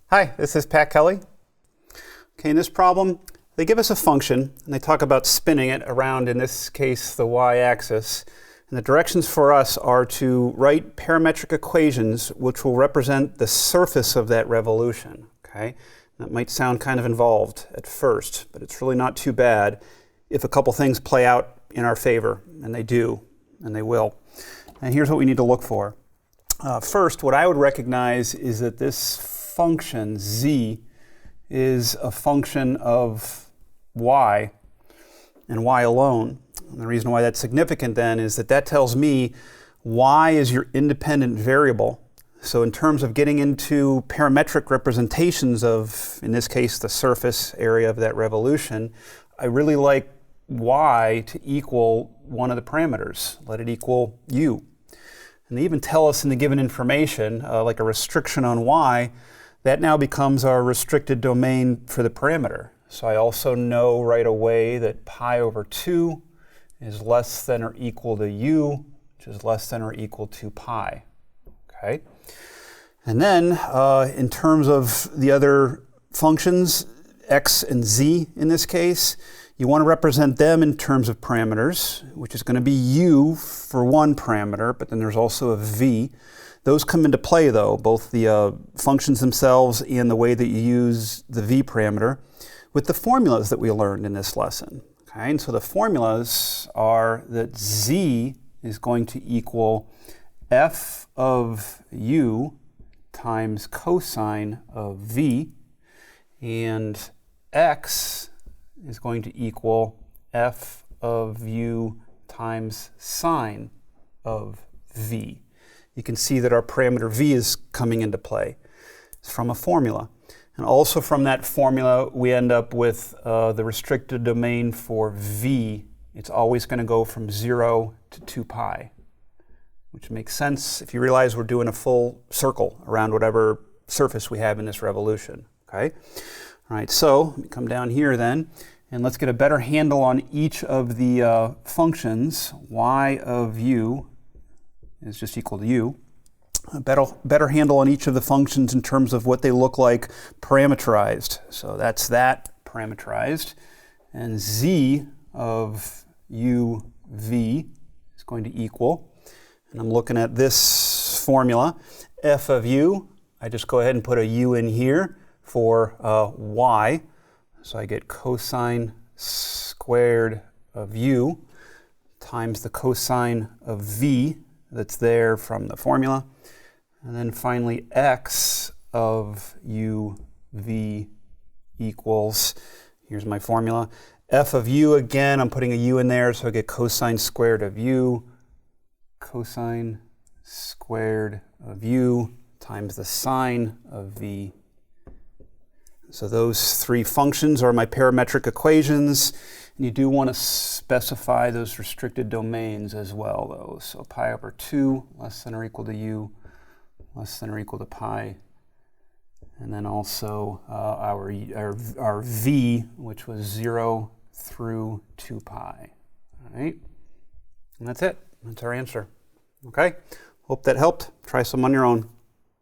Hi, this is Pat Kelly. Okay, in this problem, they give us a function and they talk about spinning it around, in this case, the y-axis. And the directions for us are to write parametric equations which will represent the surface of that revolution. Okay, that might sound kind of involved at first, but it's really not too bad if a couple things play out in our favor, and they do, and they will. And here's what we need to look for. First, what I would recognize is that this function z is a function of y and y alone. And the reason why that's significant then is that that tells me y is your independent variable. So in terms of getting into parametric representations of, in this case, the surface area of that revolution, I really like y to equal one of the parameters. Let it equal u. And they even tell us in the given information, like a restriction on y, that now becomes our restricted domain for the parameter. So I also know right away that pi over 2 is less than or equal to u, which is less than or equal to pi. Okay. And then in terms of the other functions, x and z in this case, you want to represent them in terms of parameters, which is going to be u for one parameter, but then there's also a v. Those come into play though, both the functions themselves and the way that you use the v parameter with the formulas that we learned in this lesson. Okay, and so the formulas are that z is going to equal f of u times cosine of v, and x is going to equal f of u times sine of v. You can see that our parameter v is coming into play. It's from a formula. And also from that formula, we end up with the restricted domain for v. It's always going to go from 0 to 2 pi, which makes sense if you realize we're doing a full circle around whatever surface we have in this revolution. Okay? All right, so let me come down here then, and let's get a better handle on each of the functions. Y of u is just equal to u. A better handle on each of the functions in terms of what they look like parameterized. So that's that parameterized. And z of u v is going to equal, and I'm looking at this formula, f of u, I just go ahead and put a u in here for y. So I get cosine squared of u times the cosine of v that's there from the formula. And then finally x of u v equals, here's my formula, f of u again, I'm putting a u in there, so I get cosine squared of u, cosine squared of u times the sine of v. So those three functions are my parametric equations. And you do want to specify those restricted domains as well, though. So pi over 2 less than or equal to u, less than or equal to pi. And then also our v, which was 0 through 2 pi. All right? And that's it. That's our answer. Okay? Hope that helped. Try some on your own.